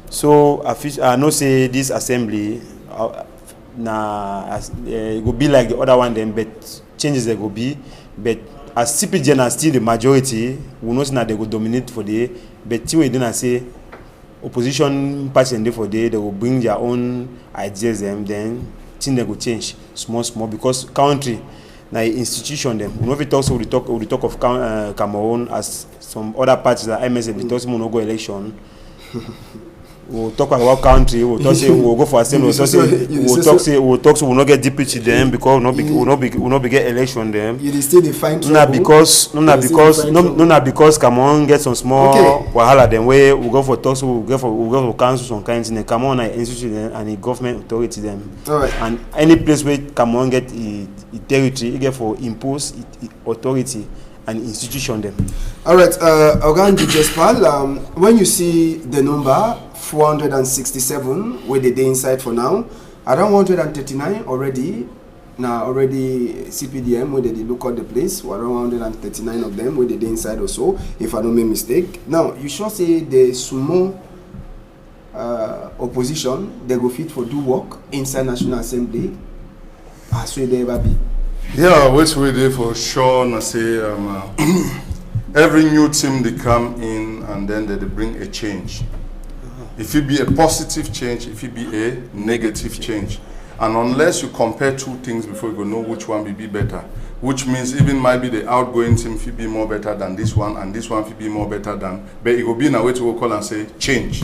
So I know say this assembly it will be like the other one then, but changes there will be. But as CPGN are still the majority, we know that they will dominate for the. But till we didn't say opposition party and for day, they will bring their own ideas them then things they will change small because country now institution them. We know if we talk we talk of Cameroon as some other parties like MSF they talk no go election. We'll talk about country. We'll talk say we'll go for assembly. We'll talk say we'll not get deputy them because we'll not be get election them. You still define trouble. Not because Cameroon get some small wahala them where we go for talks. We'll go for council some kind of thing. Cameroon are institution and the government authority them. All right. And any place where Cameroon get the territory, it get for impose authority and institution them. All right, Ogan Jespal, when you see the number 467 where they inside for now, around 139 already. Now already CPDM where they look at the place, around 139 of them where they inside also, if I don't make mistake. Now you should say the sumo opposition they go fit for do work inside National Assembly. As will they ever be? Yeah, which we there for sure. I say every new team they come in and then they bring a change. If it be a positive change, if it be a negative change. And unless you compare two things before you go know which one will be better, which means even might be the outgoing team will be more better than this one, and this one will be more better than, but it will be in a way to call and say change.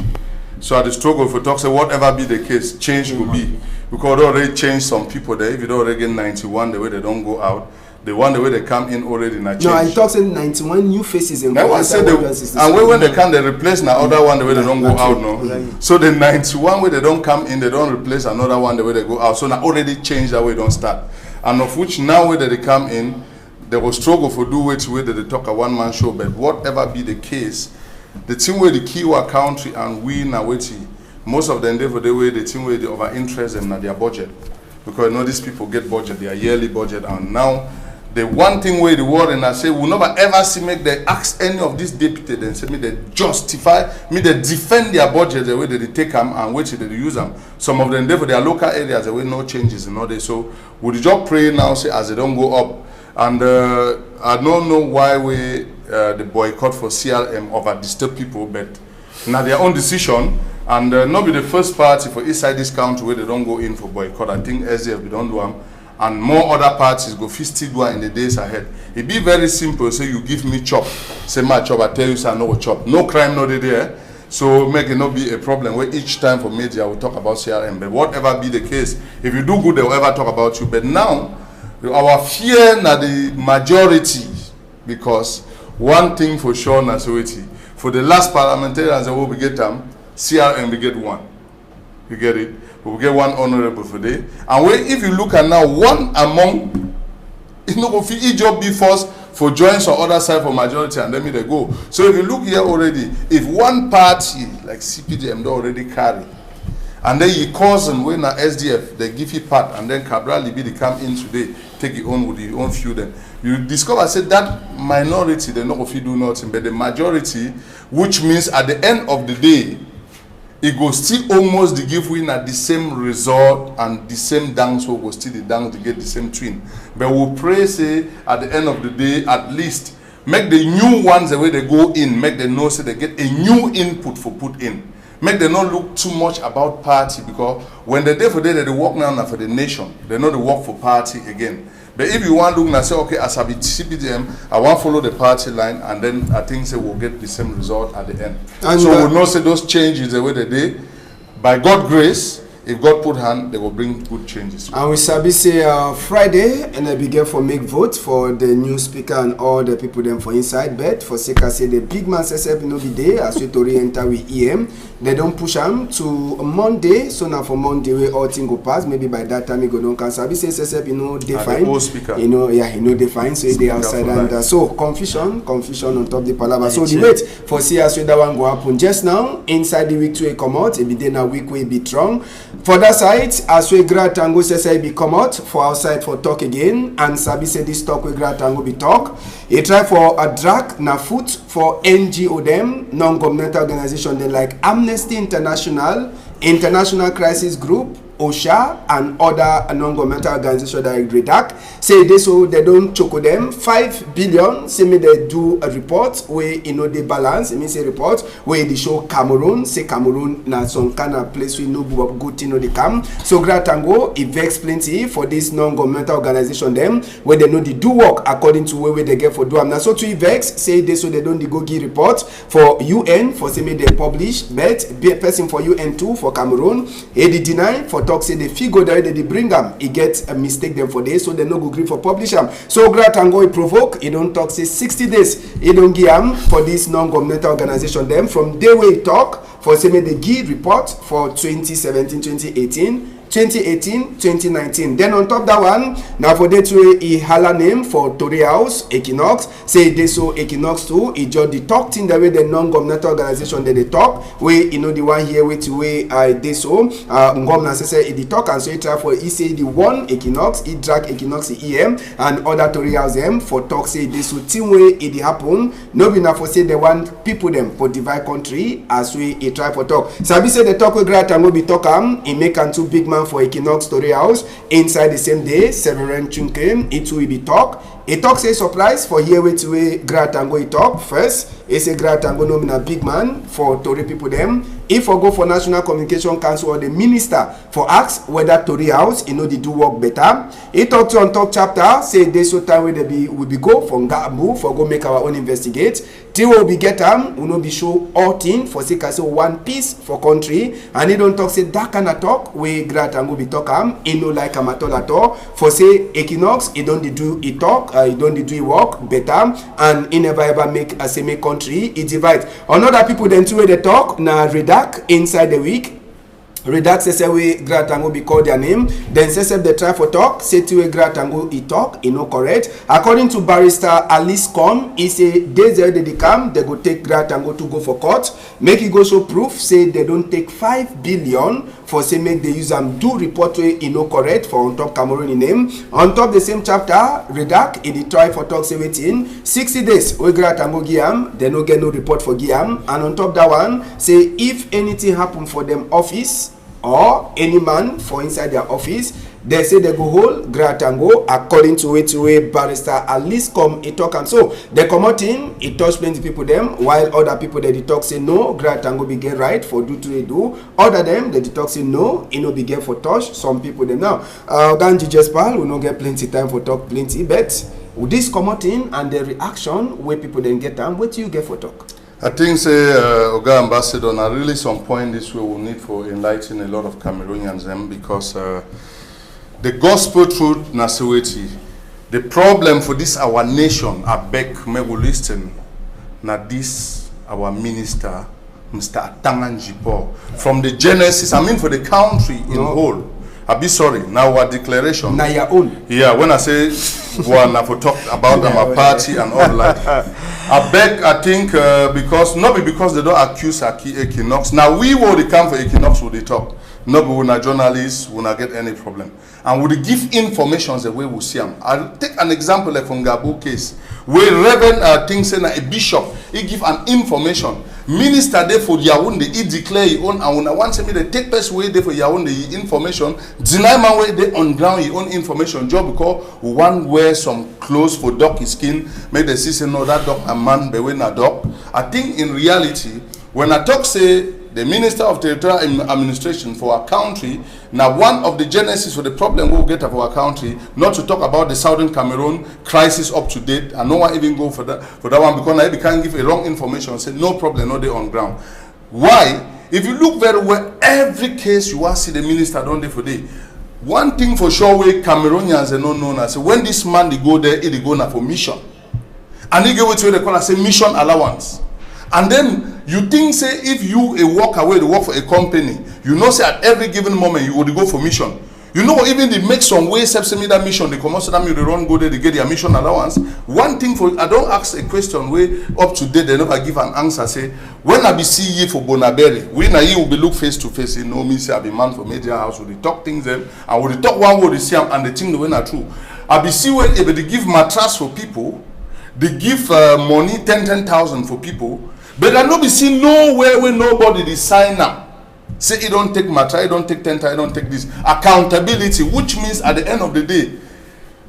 So at the struggle for talk, say whatever be the case, change will be. Because they already changed some people there. If you don't already get 91, the way they don't go out, the one the way they come in already na change. No, I talk saying 91 new faces in. Now I said and when they come, they replace na other one the way they don't go out. No, so the 91 where they don't come in, they don't replace another one the way they go out. So now already change that way don't start. And of which now where they come in, they will struggle for do it where they talk a one-man show. But whatever be the case, the team where the Kiwa country and we now waiting. Most of them, for the way the team where they over interest them na their budget, because you know these people get budget, their yearly budget, and now the one thing where the world and I say we'll never ever see make they ask any of these deputies and say me they justify me they defend their budget the way they take them and which they use them. Some of them for their local areas the way no changes in all day. So we just pray now say as they don't go up, and I don't know why we the boycott for CRM over disturb people, but now their own decision. And not be the first party for inside this country where they don't go in for boycott. I think SDF they don't do them, and more other parties go still do in the days ahead. It be very simple. Say you give me chop, say my chop. I tell you say no chop. No crime, no there. So make it not be a problem where each time for media we talk about CRM. But whatever be the case, if you do good, they will ever talk about you. But now our fear na the majority, because one thing for sure na for the last parliamentarians that will be get them. CRM we get one, you get it. We get one honorable for day, and if you look at now one among, it's not going to each job be first for joints or other side for majority, and then they go. So if you look here already, if one party like CPDM they already carry, and then you cause them when a SDF they give you part, and then Cabral Libi they come in today take it on with your own few then you discover say that minority they not going to do nothing, but the majority, which means at the end of the day. It goes still almost the give win at the same result and the same dance will go still the dance to get the same twin. But we'll pray say at the end of the day at least make the new ones the way they go in, make them know say they get a new input for put in. Make them not look too much about party, because when they're there for day they work now for the nation, they know they work for party again. But if you want to look and say, okay, as I be CPDM, I want to follow the party line, and then I think say we'll get the same result at the end. And so we'll not say those changes the way they did. By God's grace, if God put hand, they will bring good changes. And we sabi say Friday, and I begin for make vote for the new speaker and all the people them for inside bed. For sake I say the big man says no be there as we to enter with EM. They don't push him to Monday, so now for Monday we all thing go pass. Maybe by that time he go don't cancel. Sabi say define. Define. So they outside and so confusion on top the palaver. So the wait for see as that one go happen just now inside the week 2 come out. It be then a week will be strong. For that side, as we grant Tango says be come out for outside for talk again, and Sabi say this talk we grant Tango be talk. He try for a drag na foot for NGO them non-governmental organization then like Amnesty International, International Crisis Group, OSHA and other non-governmental organizations that redact say this so they don't choke them 5 billion. Say me they do a report where they balance. It means a report where they show Cameroon. Say Cameroon na some kind of place we know good thing they come. So Gratango it vex plenty for this non-governmental organization them where they know they do work according to where they get for do am. Now so to vex say this so they don't go give report for UN for say me they publish but be a person for UN 2 for Cameroon. They deny for talk say the figure that they bring them, he gets a mistake them for this, so they no go agree for publish them. So Gratango he provoke, he don't talk say 60 days, he don't give them for this non-governmental organization them from day we talk for say they give report for 2017, 2019. Then on top that one, now for that way he hala name for Tory House, Equinox, say they so Equinox too, he just the talk thing the way the non-governmental organization that they talk, where the one here with way they so government say he talk and so he try for he say the one Equinox, he drag Equinox EM and other Tory House them for talk say they so team way it happen, no be now for say they want people them for divide country as we he try for talk. Sabi say the talk with Gratango be talk he make and two big man for Equinox Story House inside the same day. Severin Chunke it will be talk. He talk say surprise for here with way Gratango he talk first. He say Gratango no a big man for Tory people them. If I go for National Communication Council or the minister for ask whether Tory House they do work better. He talk to on top chapter say this so time where they will be go for move for go make our own investigate. Till we be get we no be show all thing for say one piece for country and he don't talk say that kind of talk where Gratango be talk he no like at all for say Equinox he don't do he talk he don't do he work better and he never ever make a same country he divide. Another people then too they talk na redact inside the week. Redact say we Gratango be called their name. Then say they try for talk. Say to we Gratango he talk. He no correct. According to barrister Alice Com, he say days they come they go take Gratango to go for court. Make it go show proof. Say they don't take 5 billion for say make they use them do report way he no correct for on top Cameroon name. On top the same chapter Redact he try for talk say waiting 60 days we Gratango Giam they no get no report for Giam and on top that one say if anything happen for them office or any man for inside their office, they say they go hold Gratango according to way barrister Alice come he talk and so they come out in he touch plenty people them while other people that they talk say no Gratango be get right for do to they do other them that they talk say no he no be get for touch some people them now Ganji Jespal we no get plenty time for talk plenty but with this come out in and the reaction where people then get them what you get for talk. I think, say, Oga Ambassador, now really some point this way will need for enlightening a lot of Cameroonians them because the gospel truth Naseweti, the problem for this our nation, I beg me will listen, now this our minister, Mr. Atangan Jipo, from the Genesis, I mean for the country in whole. I'll be sorry. Now our declaration. Now your own. Yeah, when I say one, I for talk about my party and all that. I beg, I think, because not because they don't accuse Equinox. Now we will come for Equinox will they talk. Not we not journalists will not get any problem. And would give information the way we see them. I'll take an example like from Gabu case, where Reverend thinks a bishop he give an information. Minister there for Yaoundé, he declare his own and once me they take place way there for Yaoundé information, deny man way they on ground his own information job because one wear some clothes for dog his skin, make the sister know that dog a man be when a dog. I think in reality, when I talk say the Minister of Territorial Administration for our country, now one of the genesis for the problem we'll get for our country, not to talk about the Southern Cameroon crisis up to date, and no one even go for that one because now they can't give a wrong information, say no problem, no they on ground. Why? If you look very well, every case you want to see the minister don't do for day. One thing for sure, we Cameroonians are not known as when this man they go there, they go now for mission, and they go to what they call as a mission allowance. And then you think say if you walk away to work for a company, you know say at every given moment you would go for mission. You know, even they make some way me that mission, they come out that they run go there, they get their mission allowance. One thing for I don't ask a question way up to date, they never give an answer. Say when I be see you for Bonaberry, when I will be look face to face, you know me say I be man for media house, will they talk things them, and will they talk one word they see them, and they think the way not true. I be see when if they give mattress for people, they give money 10,000 for people, but I no be see nowhere where nobody they sign up. Say you don't take matter, you don't take 10,000, you don't take this. Accountability, which means at the end of the day,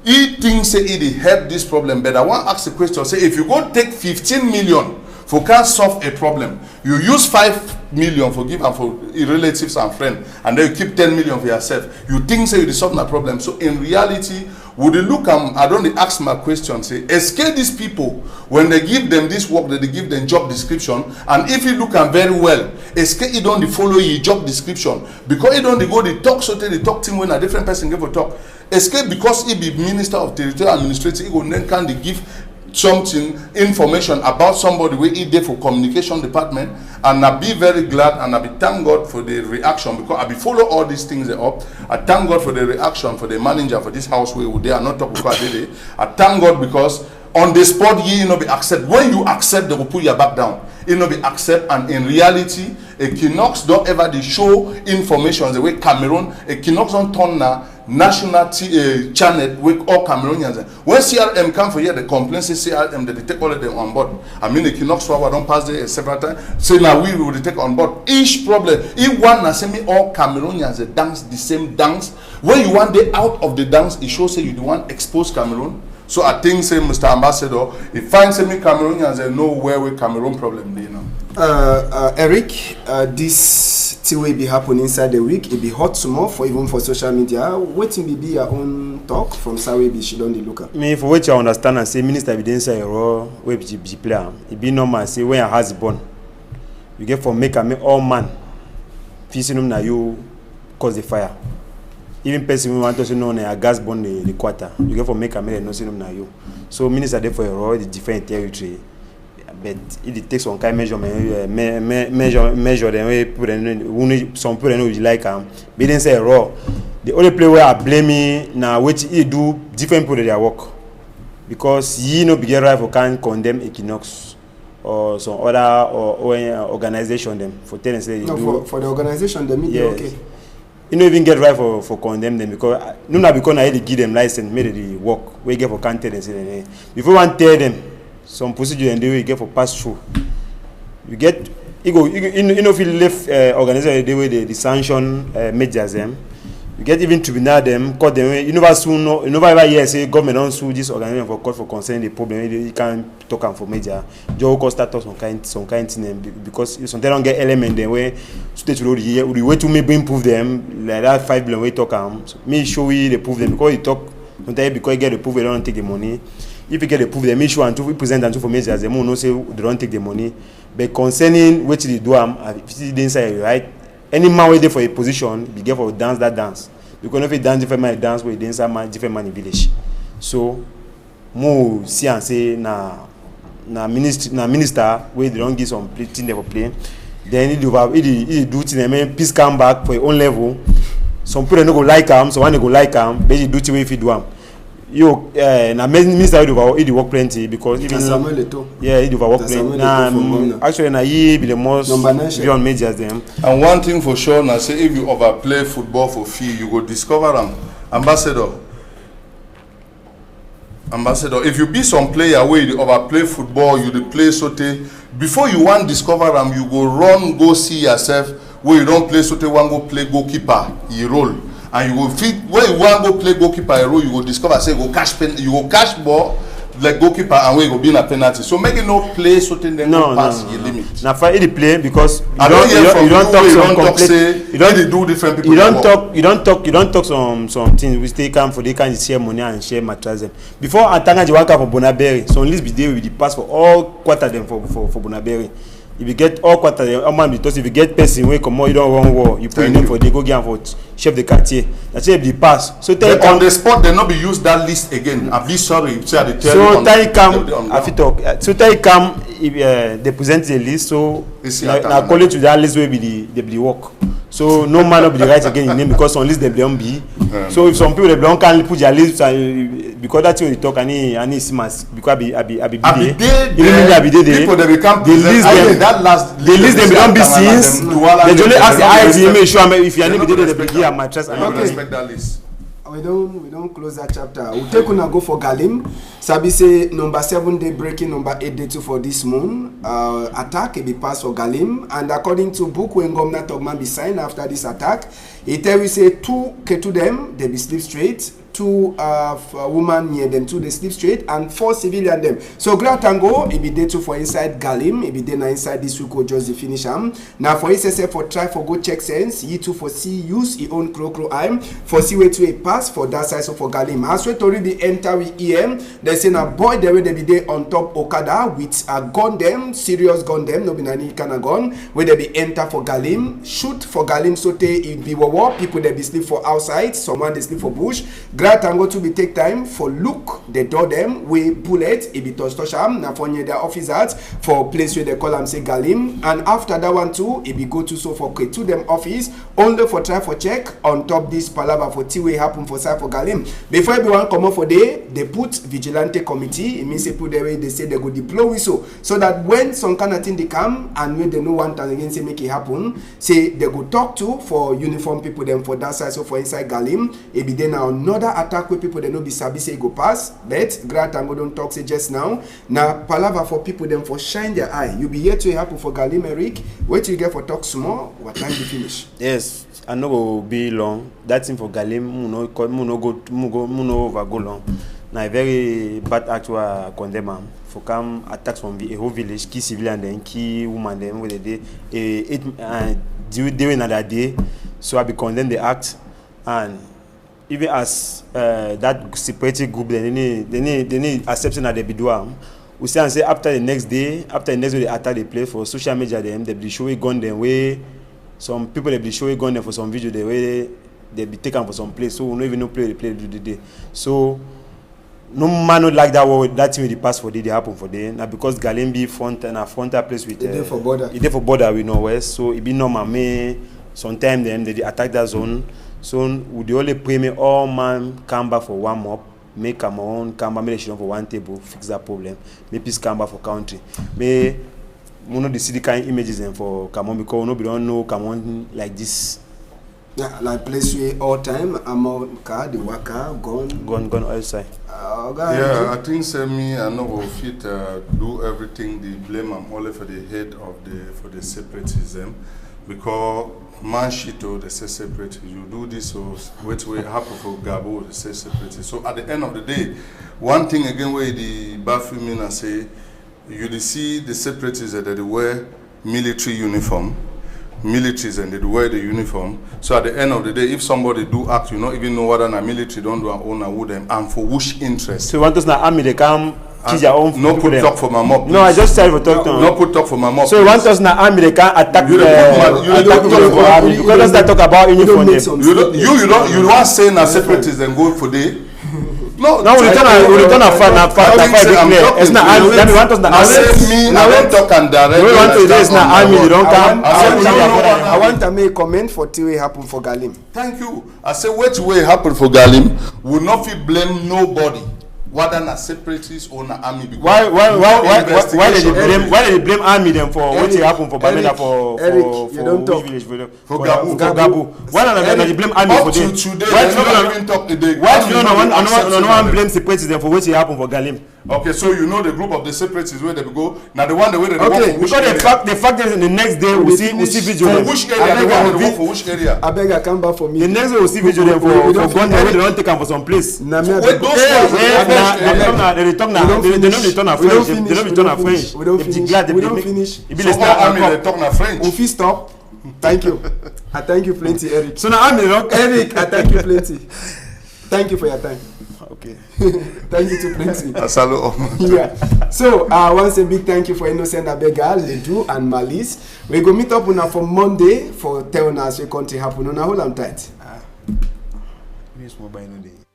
he thinks say he help this problem. But I want to ask the question, say if you go take 15 million for can solve a problem, you use 5 million for give and for relatives and friends, and then you keep 10 million for yourself. You think say you solve that problem. So in reality, would you look I don't ask my question, say escape these people when they give them this work, that they give them job description, and if you look at very well, escape you don't follow your job description because you don't go the talk so they talk team when a different person give a talk. Escape because he be minister of territorial administration, he go then can they give something information about somebody where he there for communication department, and I be very glad and I be thank God for the reaction because I be follow all these things up. I thank God for the reaction for the manager for this house where they are not talking about it. I thank God because on the spot you know be accept. When you accept, they will put your back down. You know be accept, and in reality, Equinox don't ever they show information the way Cameroon. Equinox don't turn now national channel with all Cameroonians. When CRM come for here, the complaints say CRM that they take all of them on board. I mean, Equinox Power don't pass there several times. Say now we will take on board each problem. If one na say me all Cameroonians they dance the same dance. When you want they out of the dance, it shows say you the one expose Cameroon. So I think say Mr. Ambassador, if find say me Cameroonians they know where we Cameroon problem they know. Eric, this thing will be happening inside the week. It be hot tomorrow for even for social media. What will be your own talk from Sawebi? She don't look at me for what you understand and say minister be inside a raw web be player. It be normal say when your house born, you get for make all man. Facing na you cause the fire. Even person who want to know a gas burn the quarter, you get for make no see na you. So minister there for a raw the different territory. But it takes some kind of measure them way put some people know you like but then say raw. The only place where I blame me now which he do different people their work because he no be right for can condemn Equinox or some other or organization them for telling say no, for the organization the media yes. Okay. You don't even get right for condemn them because no because I give them license made the work we get for can't tell them say before one tell them some procedure and they will get for pass through. You get you know if you left organization the way the sanction measures them. You get even tribunal them, court them. You never ever hear say government don't sue this organization for court for concern the problem. You can't talk and for major. Just cost start some kind thing because sometimes don't get element them where state road the way to maybe improve them like that 5 billion way talk so me show you they prove them because you talk sometimes because you get the proof they don't take the money. If you get the proof them issue and to present and to for majors they no say they don't take the money. But concerning what they do if they inside right. Any man waiting for a position, be get for dance that dance. Because if you dance different man dance with dance man different man in village. So more see and say na minister where they don't give some thing they for play. Then he do thing peace come back for your own level. Some people no go like him, so one they go like him, but he do thing if he do him. You na minister he do work plenty because even he do work plenty. Actually na he be the most beyond majors them. And one thing for sure na say if you overplay football for fee you go discover them. Ambassador if you be some player where you overplay football you dey play sote before you want discover them you go run go see yourself where you don't play sote one go play goalkeeper you roll. And you will fit when you want to go play goalkeeper a role, you will discover say you go catch ball like goalkeeper and we go be in a penalty. So make it no play something then no pass your limit. Now for the play because you don't talk say you don't do different people. You don't talk some things we stay calm for they can share money and share matches. Before Atanga Jiwaka for Bonaberry, so at least be there with the pass for all quarter them for Bonaberry. if you get all quarter, all man because if you get person wey comot, you don run war, you put your name for there, go get am for chef de quartier. Na say the pass. So tell on the spot, they not be use that list again. I'm be sorry, say I tell you. So tell come, I fit talk. So tell come if they present the list, so na call it to that list wey be the work. So no man will be the right again in name because on list they don't be. So if some people they don't can put their list because that's when they talk and see my because I be there. People they become the list them that last the list them don't be since they only ask the IT make sure if your name be there they be here my trust. I don't respect that list. We don't close that chapter. We'll take una go for Galim. Sabi say number 7 day breaking, number 8 day 2 for this moon. Attack it be passed for Galim, and according to book when Governor Togman be signed after this attack, it tell we say 2 to them they be sleep straight. 2 women near them, 2 they sleep straight, and 4 civilian them. So Grand Tango, it be day 2 for inside Galim, it be day 9 inside this week or just the finish them. Now for SSF for try for go check sense, ye 2 for see use e own crow I'm for see way to a pass for that side so for Galim. As we already enter with EM, they say na boy there they be there on top Okada with a gun them, serious gun them, no be any kind of gun, where they be enter for Galim, shoot for Galim so they it be war, people they be sleep for outside, someone they sleep for bush. Grand Tango to be take time for look the door them with bullet it be touch am na for near their officers for place where they call them say Galim, and after that one too it be go to so for to them office only for try for check on top this palava for tea way happen for side for Galim. Before everyone come up for day they put vigilante committee, it means they put the way they say they go deploy whistle so that when some kind of thing they come and when they know one time again say make it happen, say they go talk to for uniform people them for that side so for inside Galim it be then now another attack where people they know be sabi say go pass, but Grand Tango don't talk say just now palava for people them for shine their eye. You be here to happen for Galim, Eric. Wait you get for talk small, what time you finish? Yes, I know will be long. That thing for Galim, no over go long. Now a very bad act to condemn for come attacks from a whole village, key civilian then key woman them where they during another day. So I be condemn the act, and even as that separate group they need accepting that they be doing. We say and say after the next day they attack the place for social media them they be showing gun them way some people they be showing gun them for some video the way they be taken for some place, so we don't even know play do the day. So no man not like that thing with the pass for day they happen for day now because Galimbi front and a frontal place with it for border. It for border with Northwest, so it be normal me sometimes them they attack that zone. So would the only pray me all man come back for warm up, make come on, come back, make for one table, fix that problem. Make peace come back for country. May we know the city kind images them for come on because nobody don't know come on like this. Yeah, like place we all time amount car, the worker, gun outside. Yeah, I think me I know will fit do everything the blame I'm only for the head of the separatism because man shit they say separate. You do this so wait we happen for Gabo they say separate. So at the end of the day, one thing again where the bathroom and say you see the separatists that they wear military uniform. Militaries and they wear the uniform. So at the end of the day, if somebody do act, you don't even know whether a military don't do an owner with them and for which interest. So you want us na army they come teach their own. No put talk for my mob. No, I just said for talk to. No put talk for my mob. So you want us na army they can attack you for army because let's not talk about uniform. You don't say na separatists and go for day. No, we return a fact clear. It's not army. Then we want us na army. I don't talk and direct. We want to this na army. You don't come. I want to make a comment for what happen for Galim. Thank you. I say what way happen for Galim will not fit blame nobody. Whether na separatists or na army. Why did they blame army them for what happened for Bamenda for village for Gabu? Why not they blame army for them? Why do you no one blame separatists them for what happened for Galim? Okay, so you know the group of the separatists where they go. Now the one the way they go for which area? The fact is the next day we see video. For which area they want to go for which area? I beg I come back for me. The next day we see video them for gun they don't take them for some place. Wait, those they return a French. They don't return a French. We don't finish. So all army they talk na French. If you stop, thank you. I thank you plenty, Eric. So now army Eric, I thank you plenty. Thank you for your time. Okay. Thank you to Plenty. Asalo. Yeah. So, once a big thank you for Innocent Abega, Ledu, and Malice. We go meet up una for Monday for telling us your country happen. Una hold on tight. News mobile no day.